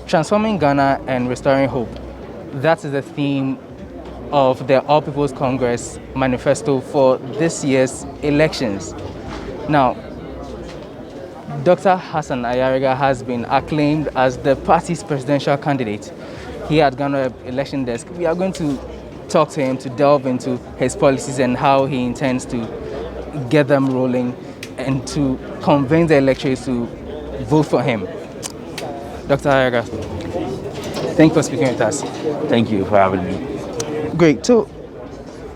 Transforming Ghana and restoring hope. That is the theme of the All People's Congress manifesto for this year's elections. Now, Dr. Hassan Ayariga has been acclaimed as the party's presidential candidate here at GhanaWeb election desk. We are going to talk to him to delve into his policies and how he intends to get them rolling and to convince the electors to vote for him. Dr. Ayariga, thank you for speaking with us. Thank you for having me. Great. So,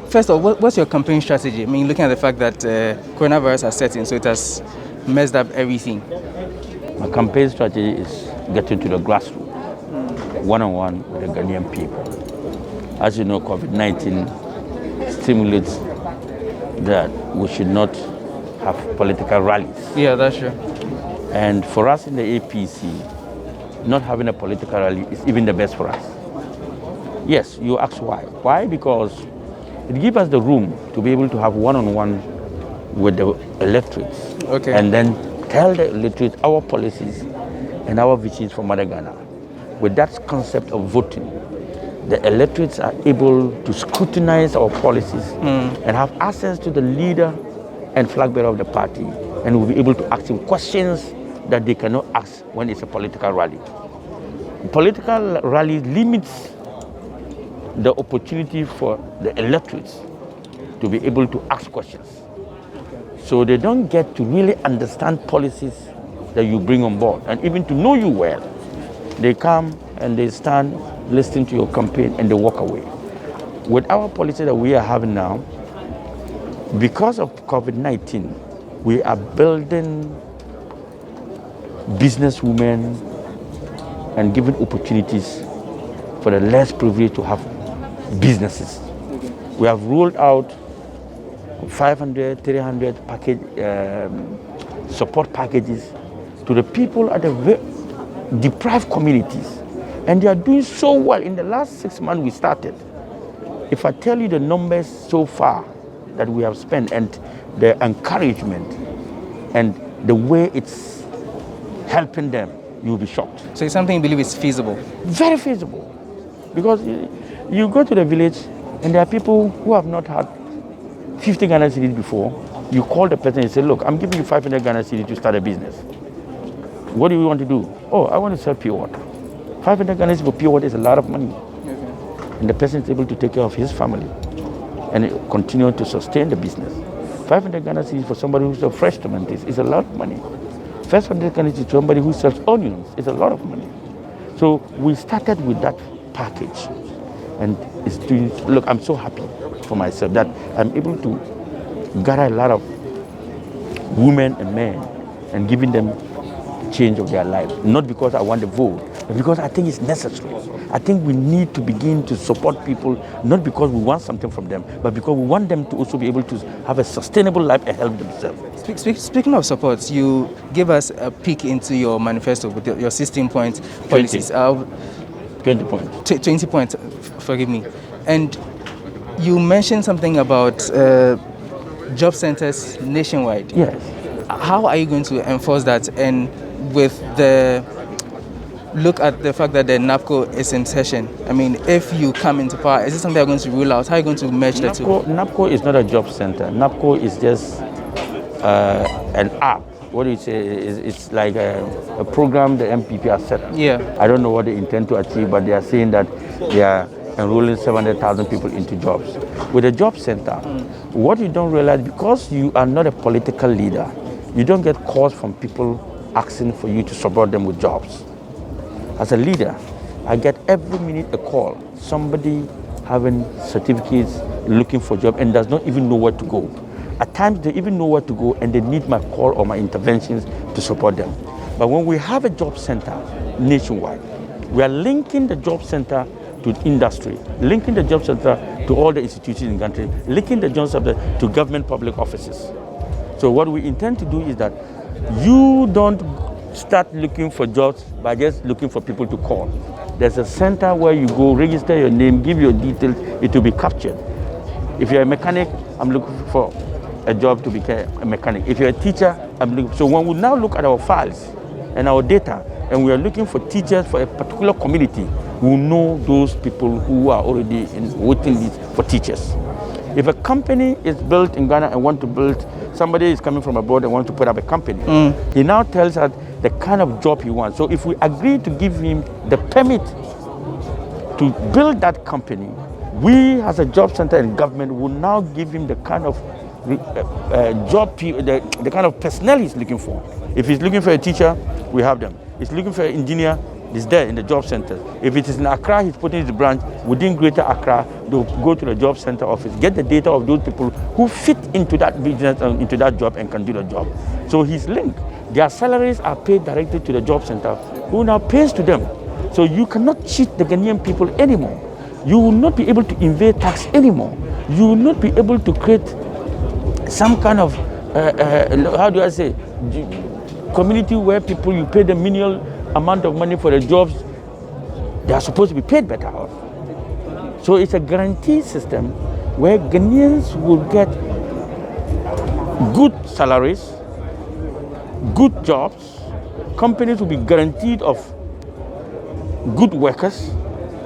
first of all, what's your campaign strategy? I mean, looking at the fact that coronavirus has set in, so it has messed up everything. My campaign strategy is getting to the grassroots, one-on-one with the Ghanaian people. As you know, COVID-19 stimulates that we should not have political rallies. Yeah, that's true. And for us in the APC, not having a political rally is even the best for us. Yes, you ask why. Why? Because it gives us the room to be able to have one-on-one with the electorates. Okay. And then tell the electorate our policies and our visions for Mother Ghana. With that concept of voting, the electorates are able to scrutinize our policies and have access to the leader and flag-bearer of the party, and will be able to ask him questions that they cannot ask when it's a political rally. Political rally limits the opportunity for the electorates to be able to ask questions. So they don't get to really understand policies that you bring on board, and even to know you well. They come and they stand listening to your campaign and they walk away. With our policy that we are having now, because of COVID-19, we are building businesswomen and giving opportunities for the less privileged to have businesses. We have rolled out 500, 300 support packages to the people at the deprived communities. And they are doing so well. In the last 6 months we started. If I tell you the numbers so far that we have spent and the encouragement and the way it's helping them, you'll be shocked. So it's something you believe is feasible? Very feasible. Because you go to the village and there are people who have not had 50 Ghana cedis before. You call the person and say, look, I'm giving you 500 Ghana cedis to start a business. What do you want to do? Oh, I want to sell pure water. 500 Ghana cedis for pure water is a lot of money. And the person is able to take care of his family and continue to sustain the business. 500 Ghana cedis for somebody who sells fresh tomatoes is a lot of money. 500 Ghana cedis for somebody who sells onions is a lot of money. So we started with that package. And it's doing, look, I'm so happy for myself that I'm able to gather a lot of women and men and giving them change of their life. Not because I want the vote, but because I think it's necessary. I think we need to begin to support people, not because we want something from them, but because we want them to also be able to have a sustainable life and help themselves. Speaking of support, you gave us a peek into your manifesto with your 16-point policies. 20 points. 20 points, forgive me. And you mentioned something about job centers nationwide. Yes. How are you going to enforce that? And with the look at the fact that the NAPCO is in session, I mean, if you come into power, is it something you're going to rule out? How are you going to merge the two? NAPCO is not a job center. NAPCO is just an app. What do you say? It's like a program the MPP has set up. Yeah. I don't know what they intend to achieve, but they are saying that they are enrolling 700,000 people into jobs. With a job center, what you don't realize, because you are not a political leader, you don't get calls from people asking for you to support them with jobs. As a leader, I get every minute a call, somebody having certificates, looking for a job, and does not even know where to go. At times, they even know where to go, and they need my call or my interventions to support them. But when we have a job center nationwide, we are linking the job center to industry, linking the job center to all the institutions in the country, linking the job center to government public offices. So what we intend to do is that you don't start looking for jobs by just looking for people to call. There's a center where you go, register your name, give your details, it will be captured. If you're a mechanic, I'm looking for a job to become a mechanic. If you're a teacher, I'm looking. So when we now look at our files and our data, and we are looking for teachers for a particular community, we know those people who are already in waiting list for teachers. If a company is built in Ghana and want to build, somebody is coming from abroad and want to put up a company, he now tells us the kind of job he wants. So if we agree to give him the permit to build that company, we as a job center and government will now give him the kind of the kind of personnel he's looking for. If he's looking for a teacher, we have them. He's looking for an engineer, it's there in the job center. If it is in Accra, he's putting his branch within Greater Accra. They'll go to the job center office, get the data of those people who fit into that business and into that job and can do the job. So he's linked. Their salaries are paid directly to the job center, who now pays to them. So you cannot cheat the Ghanaian people anymore. You will not be able to evade tax anymore. You will not be able to create some kind of, how do I say, community where people, you pay the menial amount of money for the jobs they are supposed to be paid better off. So it's a guarantee system where Ghanaians will get good salaries, good jobs, companies will be guaranteed of good workers.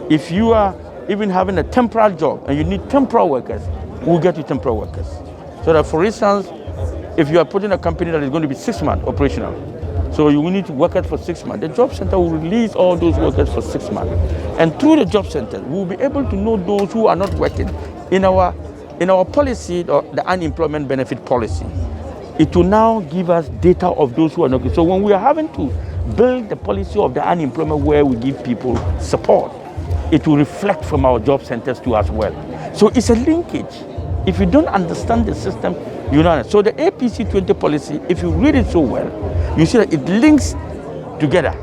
If you are even having a temporary job and you need temporary workers, we'll get you temporary workers. So that, for instance, if you are putting a company that is going to be 6 months operational, so you will need workers for 6 months, the job center will release all those workers for 6 months. And through the job center, we will be able to know those who are not working. In our policy, the unemployment benefit policy, it will now give us data of those who are not working. So when we are having to build the policy of the unemployment where we give people support, it will reflect from our job centers too as well. So it's a linkage. If you don't understand the system, you know. So the APC 20 policy, if you read it so well, you see that it links together.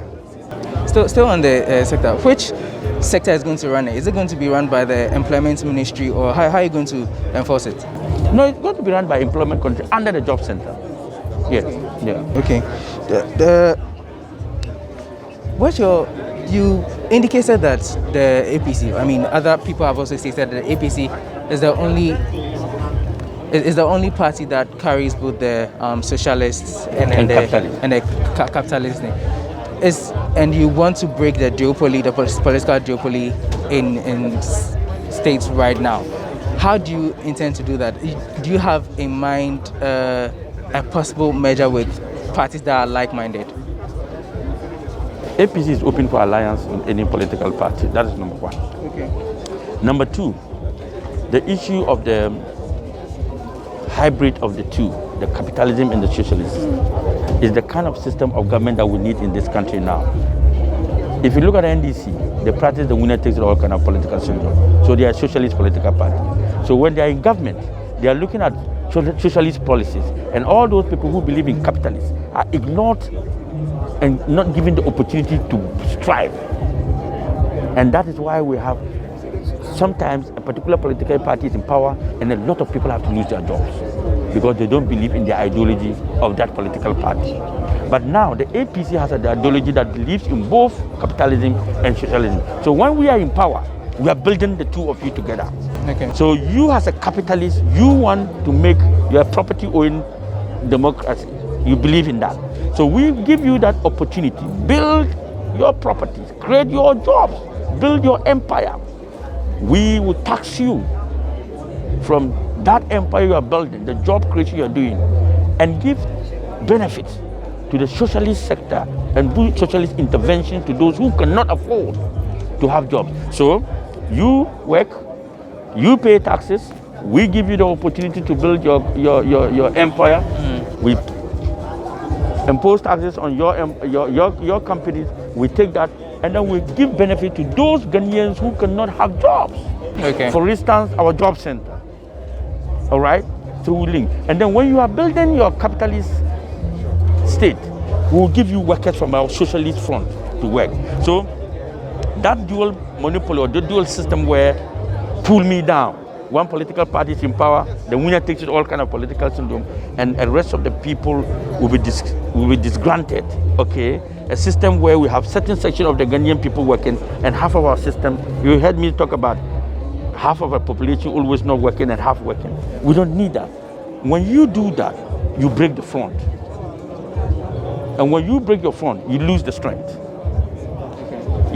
Still on the sector, which sector is going to run it? Is it going to be run by the Employment Ministry, or how are you going to enforce it? No, it's going to be run by Employment Country under the job center. Yes. Yeah. Okay. You indicated that the APC, I mean, other people have also stated that the APC is the only party that carries both the socialists and the capitalists. And you want to break the duopoly, the political duopoly in states right now. How do you intend to do that? Do you have in mind a possible merger with parties that are like-minded? APC is open for alliance with any political party. That is number one. Okay. Number two, the issue of the hybrid of the two, the capitalism and the socialism, is the kind of system of government that we need in this country now. If you look at the NDC, they practice the winner takes it all kind of political syndrome. So they are a socialist political party. So when they are in government, they are looking at socialist policies, and all those people who believe in capitalism are ignored and not given the opportunity to strive. And that is why we have sometimes a particular political party is in power and a lot of people have to lose their jobs because they don't believe in the ideology of that political party. But now the APC has an ideology that believes in both capitalism and socialism. So when we are in power, we are building the two of you together. Okay. So you as a capitalist, you want to make your property-owning democracy. You believe in that. So we give you that opportunity. Build your properties, create your jobs, build your empire. We will tax you from that empire you are building, the job creation you are doing, and give benefits to the socialist sector and do socialist intervention to those who cannot afford to have jobs. So you work, you pay taxes, we give you the opportunity to build your empire. We impose taxes on your companies, we take that, and then we give benefit to those Ghanaians who cannot have jobs. Okay. For instance, our job center, all right, through link. And then when you are building your capitalist state, we will give you workers from our socialist front to work. So that dual monopoly or the dual system where pull me down, one political party is in power, the winner takes it all kind of political syndrome, and the rest of the people will be disgruntled. Okay, a system where we have certain section of the Ghanaian people working, and half of our system. You heard me talk about half of our population always not working and half working. We don't need that. When you do that, you break the front, and when you break your front, you lose the strength.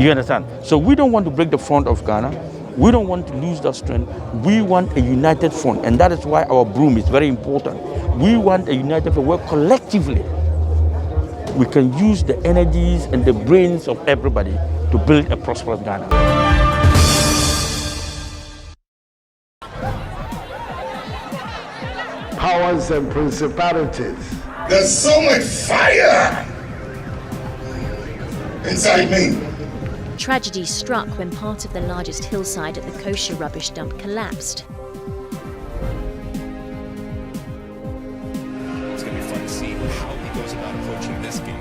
You understand? So we don't want to break the front of Ghana. We don't want to lose that strength. We want a united front, and that is why our broom is very important. We want a united front where collectively we can use the energies and the brains of everybody to build a prosperous Ghana. Powers and principalities. There's so much fire inside me. Tragedy struck when part of the largest hillside at the kosher rubbish dump collapsed. It's going to be fun to see how he goes about approaching this game.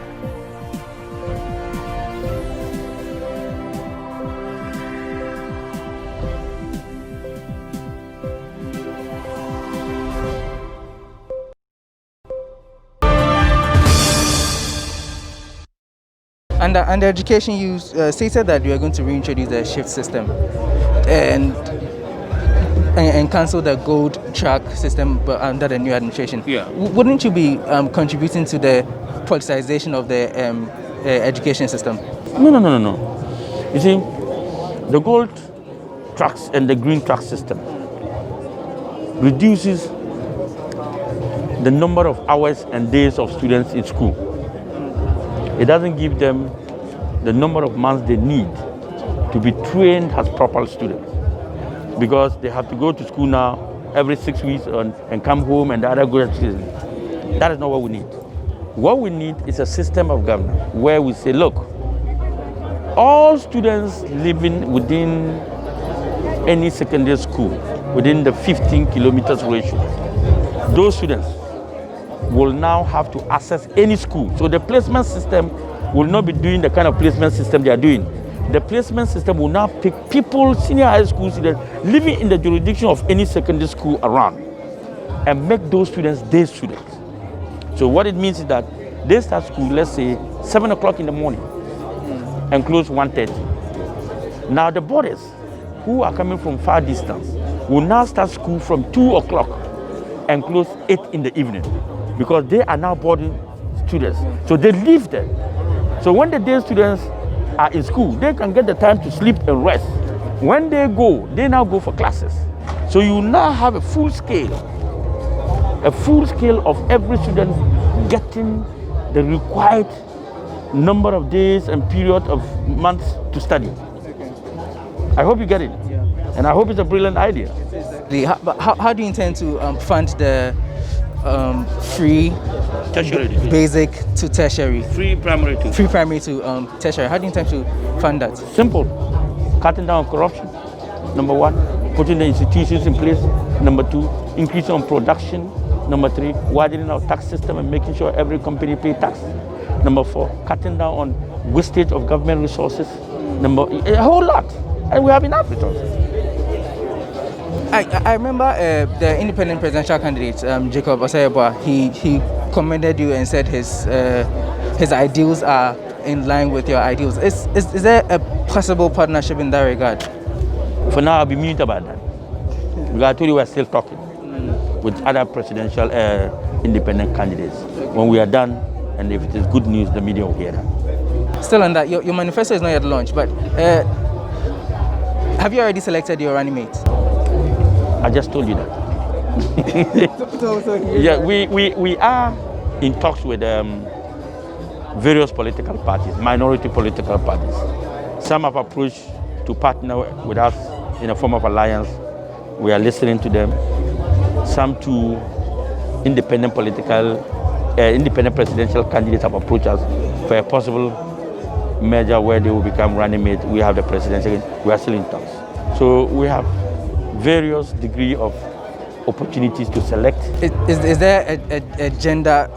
Under education, you stated that you are going to reintroduce the shift system and cancel the gold track system under the new administration. Yeah. Wouldn't you be contributing to the politicization of the education system? No. You see, the gold tracks and the green track system reduces the number of hours and days of students in school. It doesn't give them the number of months they need to be trained as proper students, because they have to go to school now every 6 weeks and come home and the other go to school. That is not what we need. What we need is a system of government where we say, look, all students living within any secondary school, within the 15 kilometers ratio, those students will now have to access any school. So the placement system will not be doing the kind of placement system they are doing. The placement system will now pick people, senior high school students, living in the jurisdiction of any secondary school around, and make those students day students. So what it means is that they start school, let's say, 7 o'clock in the morning and close 1:30. Now the boarders who are coming from far distance will now start school from 2 o'clock and close 8 in the evening, because they are now boarding students. So they live there. So when the day students are in school, they can get the time to sleep and rest. When they go, they now go for classes. So you now have a full scale of every student getting the required number of days and period of months to study. I hope you get it. And I hope it's a brilliant idea. How do you intend to fund the free Tertiary education. basic to tertiary, Free primary too. free primary to tertiary? How do you intend to fund that? Simple. Cutting down on corruption, number 1. Putting the institutions in place, number 2. Increasing on production, number 3. Widening our tax system and making sure every company pays tax, number 4. Cutting down on wastage of government resources, a whole lot. And we have enough resources. I remember the independent presidential candidate, Jacob Osayeboa, he commended you and said his ideals are in line with your ideals. Is there a possible partnership in that regard? For now, I'll be mute about that. Because I told you we're still talking with other presidential independent candidates. When we are done, and if it is good news, the media will hear that. Still on that, your manifesto is not yet launched, but have you already selected your running mate? I just told you that. Yeah, we are in talks with various political parties, minority political parties. Some have approached to partner with us in a form of alliance. We are listening to them. Some to independent presidential candidates have approached us for a possible merger where they will become running mates. We have the presidential. We are still in talks. So we have various degree of opportunities to select. Is there a gender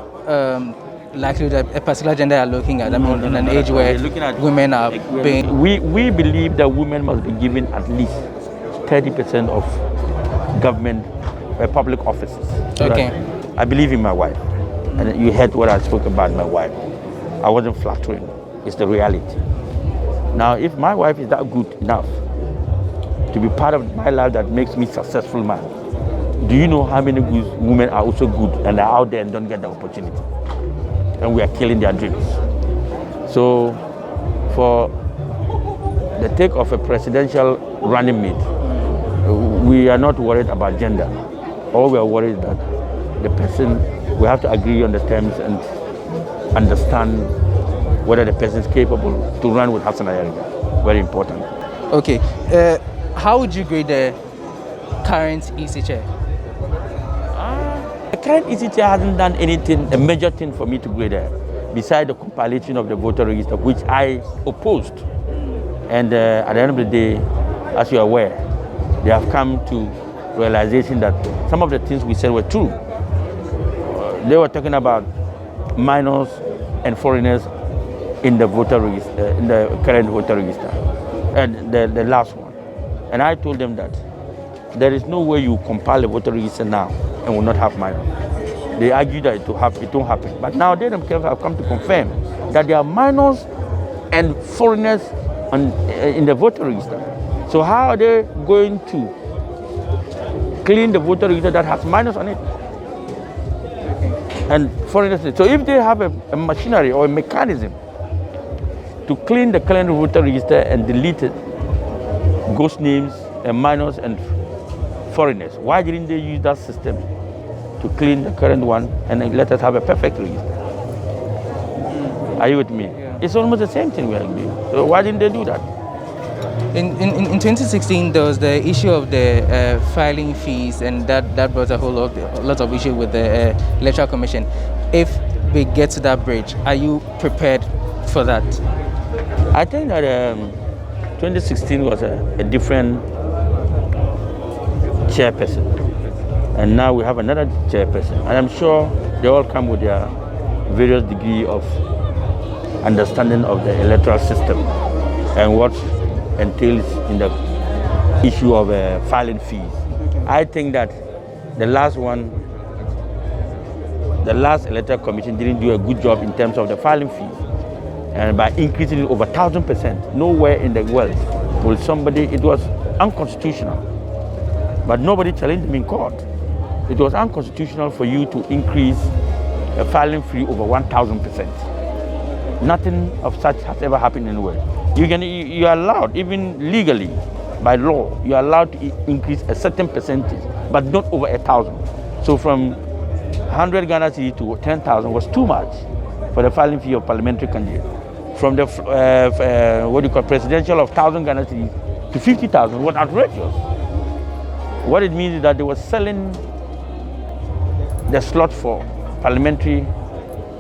likelihood, a particular gender you're looking at? I mean, in an age where women are being... We believe that women must be given at least 30% of government public offices. Okay. I believe in my wife. And you heard what I spoke about my wife. I wasn't flattering. It's the reality. Now, if my wife is that good enough to be part of my life that makes me a successful man, do you know how many women are also good and are out there and don't get the opportunity? And we are killing their dreams. So for the take of a presidential running mate, we are not worried about gender. All we are worried that the person, we have to agree on the terms and understand whether the person is capable to run with Hassan Ayariga. Very important. Okay. How would you grade the current EC chair? The current EC chair hasn't done anything, a major thing for me to grade her, besides the compilation of the voter register, which I opposed. And at the end of the day, as you are aware, they have come to realization that some of the things we said were true. They were talking about minors and foreigners in the voter register, in the current voter register, and the last one. And I told them that there is no way you compile a voter register now and will not have minors. They argue that it won't happen. But now they themselves have come to confirm that there are minors and foreigners in the voter register. So how are they going to clean the voter register that has minors on it? And foreigners. So if they have a machinery or a mechanism to clean the current voter register and delete it, ghost names and minors and foreigners, why didn't they use that system to clean the current one and then let us have a perfect register? Are you with me? Yeah. It's almost the same thing we are doing. So why didn't they do that? In 2016, there was the issue of the filing fees, and that brought a lot of issue with the Electoral Commission. If we get to that bridge, are you prepared for that? I think that 2016 was a different chairperson, and now we have another chairperson, and I'm sure they all come with their various degree of understanding of the electoral system and what entails in the issue of filing fees. I think that the last electoral commission didn't do a good job in terms of the filing fees, and by increasing it over 1,000%, nowhere in the world will it was unconstitutional, but nobody challenged them in court. It was unconstitutional for you to increase a filing fee over 1,000%. Nothing of such has ever happened anywhere. You are allowed, even legally, by law, you are allowed to increase a certain percentage, but not over 1,000. So from 100 Ghana cedis to 10,000 was too much for the filing fee of parliamentary candidate. From the presidential of 1,000 Ghana cedis to 50,000 was outrageous. What it means is that they were selling the slot for parliamentary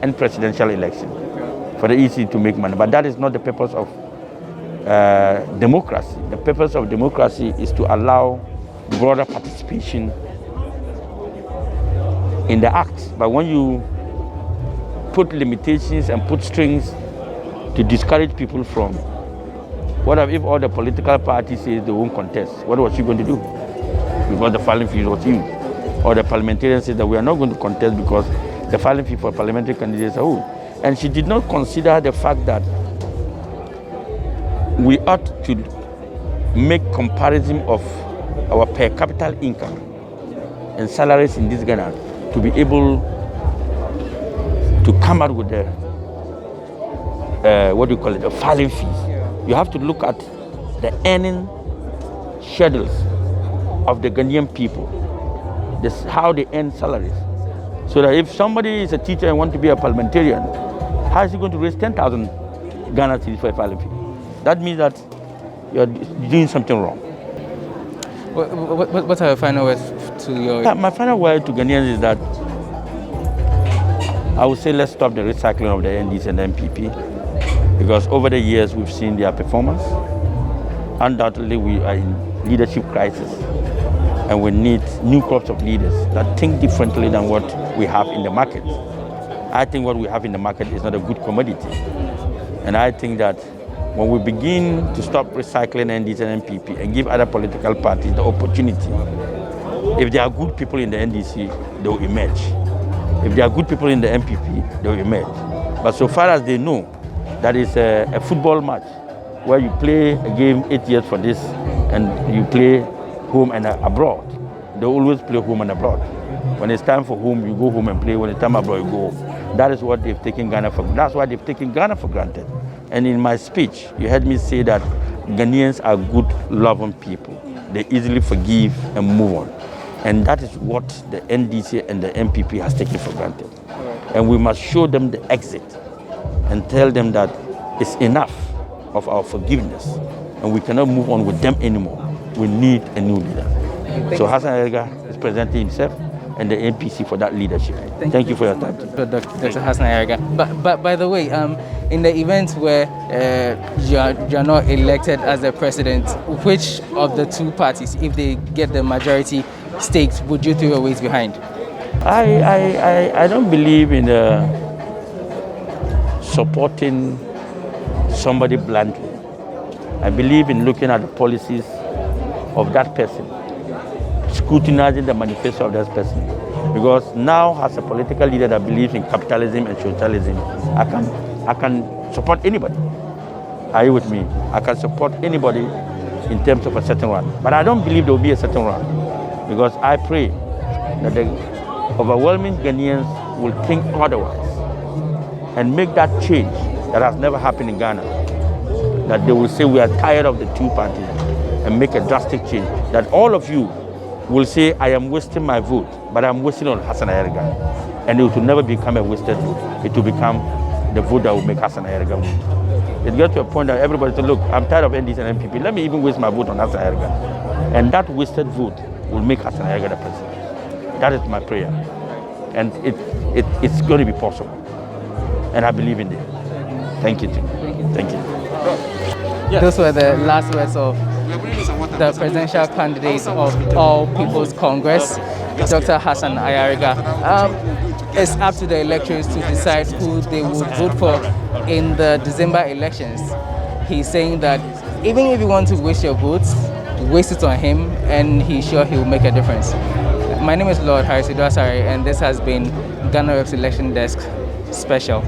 and presidential election for the EC to make money. But that is not the purpose of democracy. The purpose of democracy is to allow broader participation in the act. But when you put limitations and put strings to discourage people from, what if all the political parties say they won't contest? What was she going to do? Because the filing fee was used. Or the parliamentarians said that we are not going to contest because the filing fee for parliamentary candidates are old. And she did not consider the fact that we ought to make comparison of our per capita income and salaries in this Ghana to be able to come out with the the filing fees. You have to look at the earning schedules of the Ghanaian people, how they earn salaries. So that if somebody is a teacher and wants to be a parliamentarian, how is he going to raise 10,000 Ghana cedis for a filing fee? That means that you are doing something wrong. What are your final words to your... My final word to Ghanaians is that I would say let's stop the recycling of the NDs and MPP, because over the years we've seen their performance. Undoubtedly we are in leadership crisis, and we need new crops of leaders that think differently than what we have in the market. I think what we have in the market is not a good commodity. And I think that when we begin to stop recycling NDs and MPP and give other political parties the opportunity, if there are good people in the NDC, they will emerge. If there are good people in the MPP, they will emerge. But so far as they know, that is a football match where you play a game 8 years for this and you play home and abroad. They always play home and abroad. When it's time for home, you go home and play. When it's time abroad, you go home. That is what they've taken Ghana for. That's why they've taken Ghana for granted. And in my speech, you heard me say that Ghanaians are good, loving people. They easily forgive and move on. And that is what the NDC and the MPP has taken for granted. And we must show them the exit and tell them that it's enough of our forgiveness and we cannot move on with them anymore. We need a new leader. So Hassan Ayariga is presenting himself and the NPC for that leadership. Thank you for your time. Dr. Hassan Ayariga. But by the way, in the event where you are not elected as the president, which of the two parties, if they get the majority stakes, would you throw your weight behind? I don't believe in supporting somebody blindly. I believe in looking at the policies of that person, scrutinizing the manifesto of that person. Because now, as a political leader that believes in capitalism and socialism, I can support anybody. Are you with me? I can support anybody in terms of a certain one. But I don't believe there will be a certain one. Because I pray that the overwhelming Ghanaians will think otherwise and make that change that has never happened in Ghana. That they will say we are tired of the two parties and make a drastic change. That all of you will say, I am wasting my vote, but I'm wasting on Hassan Ayariga. And it will never become a wasted vote. It will become the vote that will make Hassan Ayariga win. It gets to a point that everybody says, look, I'm tired of NDC and MPP. Let me even waste my vote on Hassan Ayariga. And that wasted vote will make Hassan Ayariga the president. That is my prayer. And it's going to be possible. And I believe in it. Thank you, too. Thank you. Those were the last words of the presidential candidate of All People's Congress, Dr. Hassan Ayariga. It's up to the electors to decide who they will vote for in the December elections. He's saying that even if you want to waste your votes, waste it on him, and he's sure he will make a difference. My name is Lord Harris Idwasari, and this has been GhanaWeb's Election Desk Special.